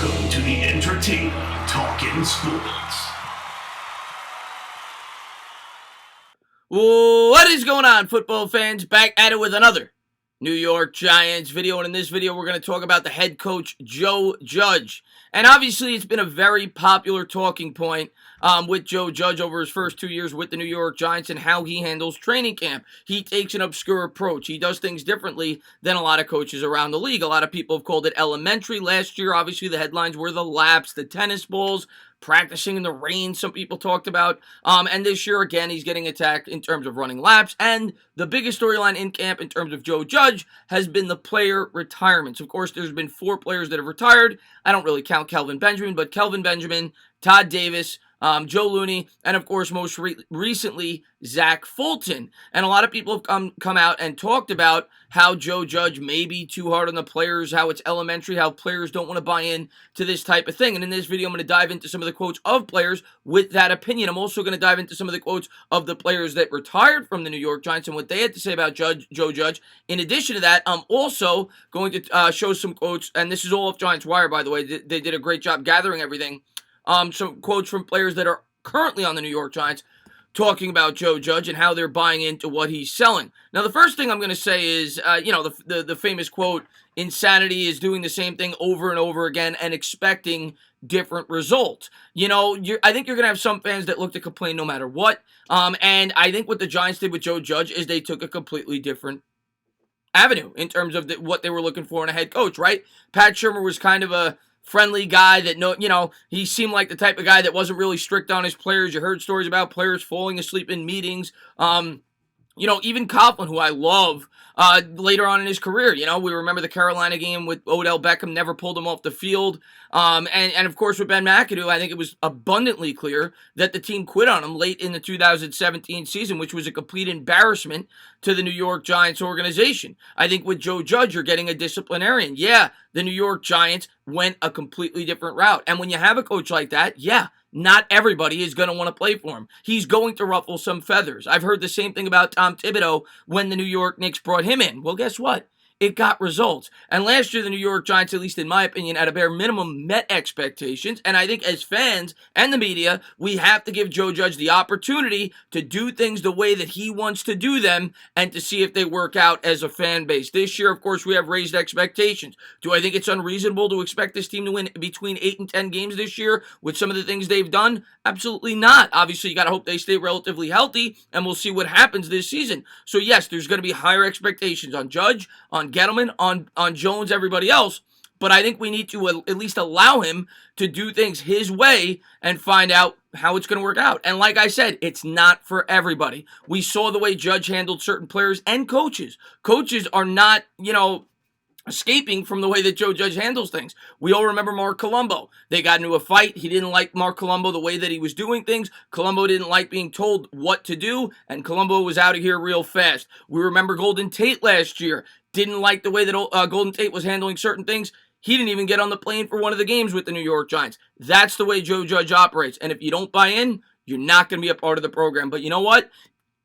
Welcome to the Entertainah Talking Sports. What is going on, football fans? Back at it with another New York Giants video, and in this video we're going to talk about the head coach Joe Judge. And obviously it's been a very popular talking point with Joe Judge over his first 2 years with the New York Giants and how he handles training camp. He takes an obscure approach. He does things differently than a lot of coaches around the league. A lot of people have called it elementary. Last year, obviously, the headlines were the laps, the tennis balls, practicing in the rain, some people talked about. And this year, again, he's getting attacked in terms of running laps. And the biggest storyline in camp in terms of Joe Judge has been the player retirements. Of course, there's been 4 players that have retired. I don't really count Kelvin Benjamin, but Kelvin Benjamin, Todd Davis, Joe Looney, and of course, most recently, Zach Fulton. And a lot of people have come out and talked about how Joe Judge may be too hard on the players, how it's elementary, how players don't want to buy in to this type of thing. And in this video, I'm going to dive into some of the quotes of players with that opinion. I'm also going to dive into some of the quotes of the players that retired from the New York Giants and what they had to say about Joe Judge. In addition to that, I'm also going to show some quotes, and this is all off Giants Wire, by the way. They did a great job gathering everything. Some quotes from players that are currently on the New York Giants talking about Joe Judge and how they're buying into what he's selling. Now, the first thing I'm going to say is, the famous quote, insanity is doing the same thing over and over again and expecting different results. I think you're going to have some fans that look to complain no matter what. And I think what the Giants did with Joe Judge is they took a completely different avenue in terms of what they were looking for in a head coach, right? Pat Shurmur was kind of a friendly guy that, he seemed like the type of guy that wasn't really strict on his players. You heard stories about players falling asleep in meetings. Even Coughlin, who I love, later on in his career, we remember the Carolina game with Odell Beckham, never pulled him off the field. And of course with Ben McAdoo, I think it was abundantly clear that the team quit on him late in the 2017 season, which was a complete embarrassment to the New York Giants organization. I think with Joe Judge, you're getting a disciplinarian. Yeah, the New York Giants went a completely different route. And when you have a coach like that, yeah, not everybody is going to want to play for him. He's going to ruffle some feathers. I've heard the same thing about Tom Thibodeau when the New York Knicks brought him in. Well, guess what? It got results. And last year, the New York Giants, at least in my opinion, at a bare minimum, met expectations. And I think as fans and the media, we have to give Joe Judge the opportunity to do things the way that he wants to do them and to see if they work out as a fan base. This year, of course, we have raised expectations. Do I think it's unreasonable to expect this team to win between 8 and 10 games this year with some of the things they've done? Absolutely not. Obviously, you got to hope they stay relatively healthy, and we'll see what happens this season. So, yes, there's going to be higher expectations on Judge, on Gettleman, on Jones, everybody else, but I think we need to at least allow him to do things his way and find out how it's going to work out. And like I said, it's not for everybody. We saw the way Judge handled certain players and coaches. Coaches are not, escaping from the way that Joe Judge handles things. We all remember Mark Colombo. They got into a fight. He didn't like Mark Colombo the way that he was doing things. Colombo didn't like being told what to do, and Colombo was out of here real fast. We remember Golden Tate last year. Didn't like the way that Golden Tate was handling certain things. He didn't even get on the plane for one of the games with the New York Giants. That's the way Joe Judge operates. And if you don't buy in, you're not going to be a part of the program. But you know what?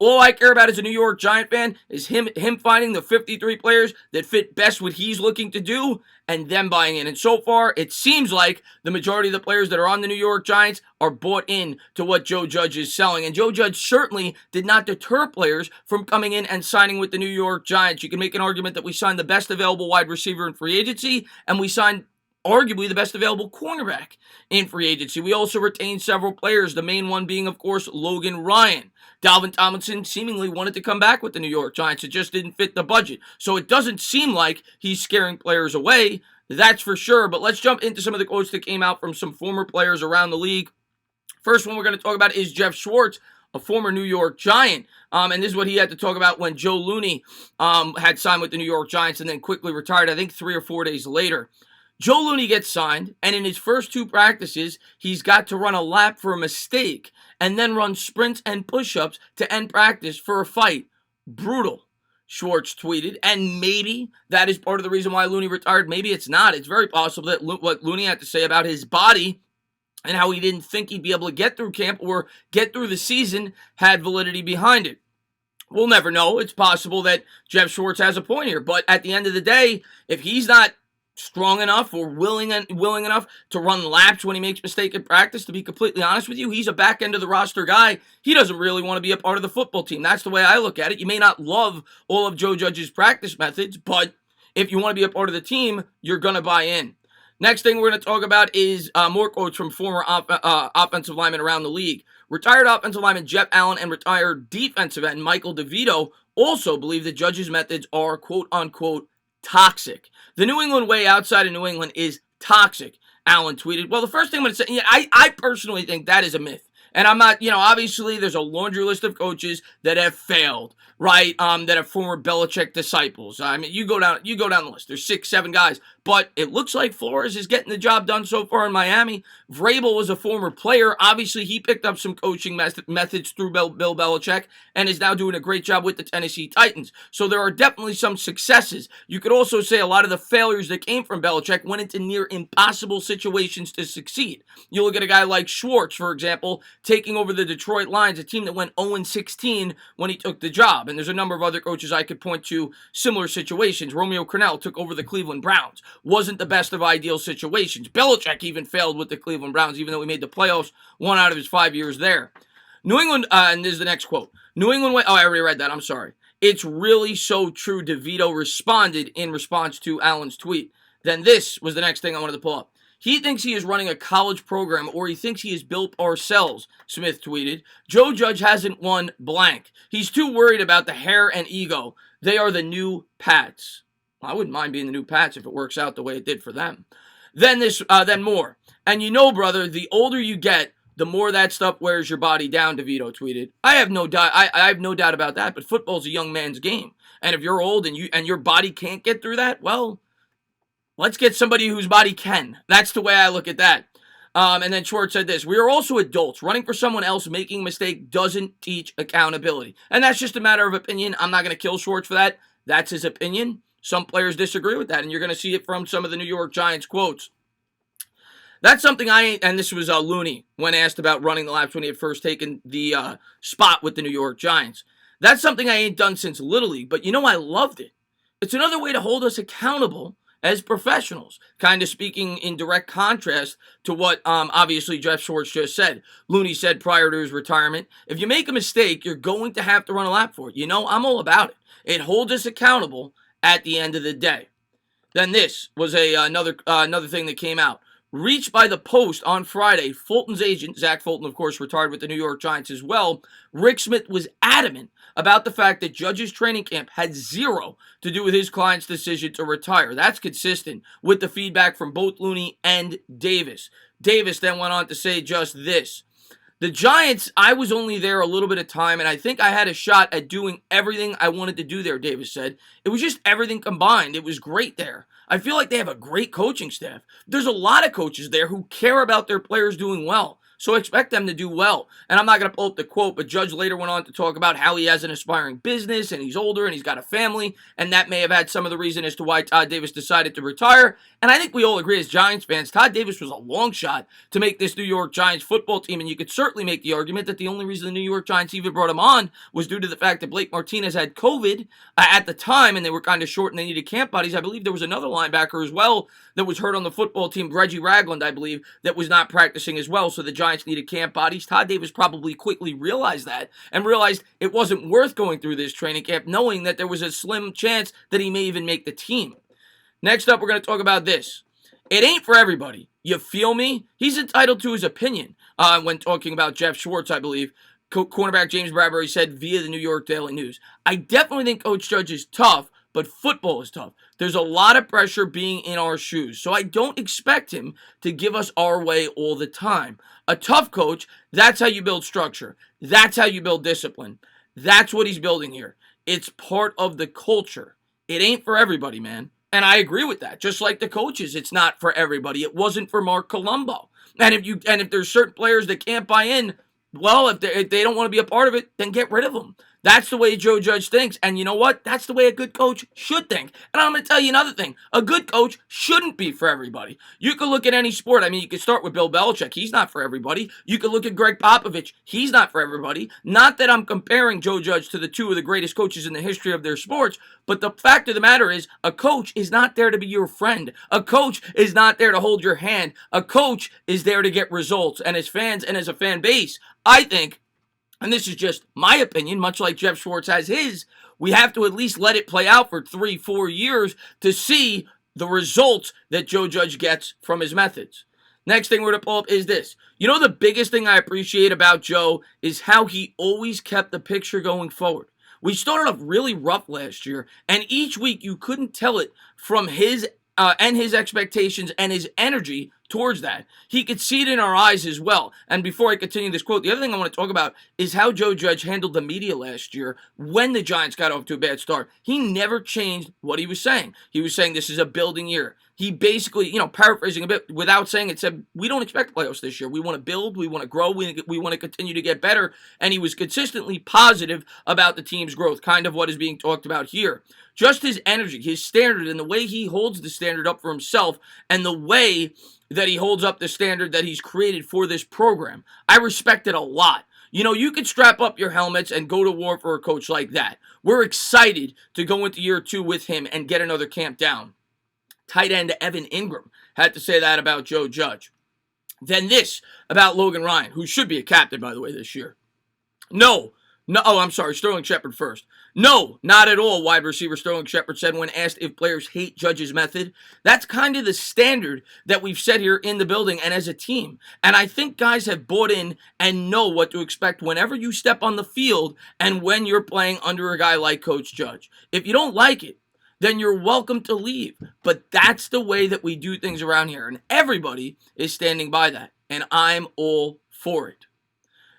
All I care about as a New York Giant fan is him finding the 53 players that fit best what he's looking to do and them buying in. And so far, it seems like the majority of the players that are on the New York Giants are bought in to what Joe Judge is selling. And Joe Judge certainly did not deter players from coming in and signing with the New York Giants. You can make an argument that we signed the best available wide receiver in free agency, and we signed arguably the best available cornerback in free agency. We also retained several players, the main one being, of course, Logan Ryan. Dalvin Tomlinson seemingly wanted to come back with the New York Giants. It just didn't fit the budget. So it doesn't seem like he's scaring players away, that's for sure. But let's jump into some of the quotes that came out from some former players around the league. First one we're going to talk about is Jeff Schwartz, a former New York Giant. And this is what he had to talk about when Joe Looney had signed with the New York Giants and then quickly retired, I think 3 or 4 days later. Joe Looney gets signed, and in his first 2 practices, he's got to run a lap for a mistake and then run sprints and push-ups to end practice for a fight. Brutal, Schwartz tweeted, and maybe that is part of the reason why Looney retired. Maybe it's not. It's very possible that what Looney had to say about his body and how he didn't think he'd be able to get through camp or get through the season had validity behind it. We'll never know. It's possible that Jeff Schwartz has a point here, but at the end of the day, if he's not strong enough or willing enough to run laps when he makes mistake in practice. To be completely honest with you, he's a back end of the roster guy. He doesn't really want to be a part of the football team. That's the way I look at it. You may not love all of Joe Judge's practice methods, but if you want to be a part of the team, you're going to buy in. Next thing we're going to talk about is more quotes from former offensive linemen around the league. Retired offensive lineman Jeff Allen and retired defensive end Michael DeVito also believe that Judge's methods are quote-unquote toxic. The New England way outside of New England is toxic, Allen tweeted. Well, the first thing I'm going to say, I personally think that is a myth. And I'm not, obviously there's a laundry list of coaches that have failed, right? That are former Belichick disciples. I mean, you go down the list. There's 6, 7 guys. But it looks like Flores is getting the job done so far in Miami. Vrabel was a former player. Obviously, he picked up some coaching methods through Bill Belichick and is now doing a great job with the Tennessee Titans. So there are definitely some successes. You could also say a lot of the failures that came from Belichick went into near impossible situations to succeed. You look at a guy like Schwartz, for example, taking over the Detroit Lions, a team that went 0-16 when he took the job. And there's a number of other coaches I could point to similar situations. Romeo Crennel took over the Cleveland Browns. Wasn't the best of ideal situations. Belichick even failed with the Cleveland Browns, even though he made the playoffs 1 out of his 5 years there. New England, and this is the next quote. New England way, I already read that, I'm sorry. It's really so true, DeVito responded in response to Allen's tweet. Then this was the next thing I wanted to pull up. He thinks he is running a college program, or he thinks he has built ourselves, Smith tweeted. Joe Judge hasn't won blank. He's too worried about the hair and ego. They are the new Pats. I wouldn't mind being the new Pats if it works out the way it did for them. Then more. And brother, the older you get, the more that stuff wears your body down, DeVito tweeted. I have no doubt. I have no doubt about that. But football's a young man's game, and if you're old and your body can't get through that, well, let's get somebody whose body can. That's the way I look at that. And then Schwartz said this: we are also adults. Running for someone else, making a mistake doesn't teach accountability, and that's just a matter of opinion. I'm not going to kill Schwartz for that. That's his opinion. Some players disagree with that, and you're going to see it from some of the New York Giants quotes. That's something and this was Looney when asked about running the laps when he had first taken the spot with the New York Giants. That's something I ain't done since Little League, but I loved it. It's another way to hold us accountable as professionals, kind of speaking in direct contrast to what obviously Jeff Schwartz just said. Looney said prior to his retirement, if you make a mistake, you're going to have to run a lap for it. I'm all about it. It holds us accountable at the end of the day. Then this was another thing that came out. Reached by the Post on Friday, Fulton's agent, Zach Fulton, of course, retired with the New York Giants as well, Rick Smith was adamant about the fact that Judge's training camp had zero to do with his client's decision to retire. That's consistent with the feedback from both Looney and Davis. Davis then went on to say just this: the Giants, I was only there a little bit of time, and I think I had a shot at doing everything I wanted to do there, Davis said. It was just everything combined. It was great there. I feel like they have a great coaching staff. There's a lot of coaches there who care about their players doing well, so expect them to do well. And I'm not going to pull up the quote, but Judge later went on to talk about how he has an aspiring business, and he's older, and he's got a family, and that may have had some of the reason as to why Todd Davis decided to retire. And I think we all agree as Giants fans, Todd Davis was a long shot to make this New York Giants football team, and you could certainly make the argument that the only reason the New York Giants even brought him on was due to the fact that Blake Martinez had COVID at the time, and they were kind of short and they needed camp buddies. I believe there was another linebacker as well that was hurt on the football team, Reggie Ragland, I believe, that was not practicing as well, so the Giants needed camp bodies. Todd Davis probably quickly realized that and realized it wasn't worth going through this training camp, knowing that there was a slim chance that he may even make the team. Next up, we're going to talk about this. It ain't for everybody. You feel me? He's entitled to his opinion when talking about Jeff Schwartz, I believe. Cornerback James Bradbury said via the New York Daily News. I definitely think Coach Judge is tough, but football is tough. There's a lot of pressure being in our shoes, so I don't expect him to give us our way all the time. A tough coach, that's how you build structure. That's how you build discipline. That's what he's building here. It's part of the culture. It ain't for everybody, man. And I agree with that. Just like the coaches, it's not for everybody. It wasn't for Mark Colombo. And if there's certain players that can't buy in, well, if they don't want to be a part of it, then get rid of them. That's the way Joe Judge thinks. And you know what? That's the way a good coach should think. And I'm going to tell you another thing. A good coach shouldn't be for everybody. You could look at any sport. I mean, you could start with Bill Belichick. He's not for everybody. You could look at Greg Popovich. He's not for everybody. Not that I'm comparing Joe Judge to the two of the greatest coaches in the history of their sports, but the fact of the matter is a coach is not there to be your friend. A coach is not there to hold your hand. A coach is there to get results. And as fans and as a fan base, I think, and this is just my opinion, much like Jeff Schwartz has his, we have to at least let it play out for 3-4 years to see the results that Joe Judge gets from his methods. Next thing we're going to pull up is this. You know, the biggest thing I appreciate about Joe is how he always kept the picture going forward. We started off really rough last year, and each week you couldn't tell it from his expectations and his energy towards that. He could see it in our eyes as well. And before I continue this quote, the other thing I want to talk about is how Joe Judge handled the media last year when the Giants got off to a bad start. He never changed what he was saying. He was saying this is a building year. He basically, paraphrasing a bit without saying it, said, we don't expect playoffs this year. We want to build, we want to grow, we want to continue to get better. And he was consistently positive about the team's growth, kind of what is being talked about here. Just his energy, his standard, and the way he holds the standard up for himself, and the way that he holds up the standard that he's created for this program. I respect it a lot. You could strap up your helmets and go to war for a coach like that. We're excited to go into year 2 with him and get another camp down. Tight end Evan Ingram had to say that about Joe Judge. Then this about Logan Ryan, who should be a captain, by the way, this year. Sterling Shepard first. No, not at all, wide receiver Sterling Shepard said when asked if players hate Judge's method. That's kind of the standard that we've set here in the building and as a team. And I think guys have bought in and know what to expect whenever you step on the field and when you're playing under a guy like Coach Judge. If you don't like it, then you're welcome to leave. But that's the way that we do things around here. And everybody is standing by that. And I'm all for it.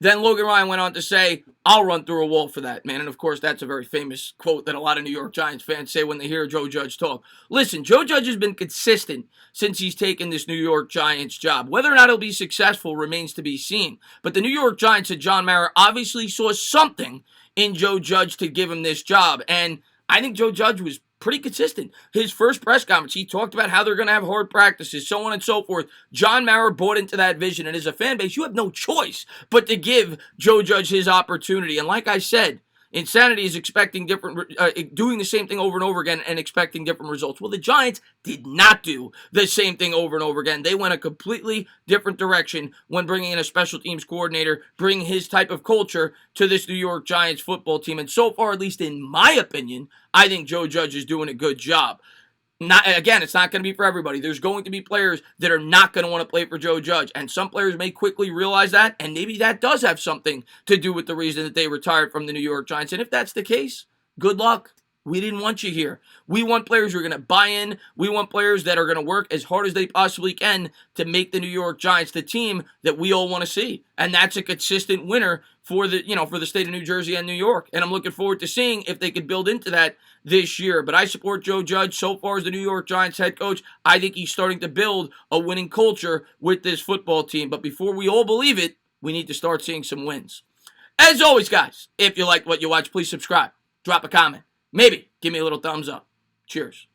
Then Logan Ryan went on to say, I'll run through a wall for that, man. And of course, that's a very famous quote that a lot of New York Giants fans say when they hear Joe Judge talk. Listen, Joe Judge has been consistent since he's taken this New York Giants job. Whether or not he'll be successful remains to be seen. But the New York Giants and John Mara obviously saw something in Joe Judge to give him this job. And I think Joe Judge was pretty consistent. His first press conference, he talked about how they're going to have hard practices, so on and so forth. John Mara bought into that vision, and as a fan base, you have no choice but to give Joe Judge his opportunity. And like I said, insanity is expecting doing the same thing over and over again and expecting different results. Well, the Giants did not do the same thing over and over again. They went a completely different direction when bringing in a special teams coordinator, bringing his type of culture to this New York Giants football team. And so far, at least in my opinion, I think Joe Judge is doing a good job. It's not going to be for everybody. There's going to be players that are not going to want to play for Joe Judge. And some players may quickly realize that, and maybe that does have something to do with the reason that they retired from the New York Giants. And if that's the case, good luck. We didn't want you here. We want players who are going to buy in. We want players that are going to work as hard as they possibly can to make the New York Giants the team that we all want to see. And that's a consistent winner for the state of New Jersey and New York. And I'm looking forward to seeing if they could build into that this year. But I support Joe Judge so far as the New York Giants head coach. I think he's starting to build a winning culture with this football team. But before we all believe it, we need to start seeing some wins. As always, guys, if you liked what you watched, please subscribe. Drop a comment. Maybe give me a little thumbs up. Cheers.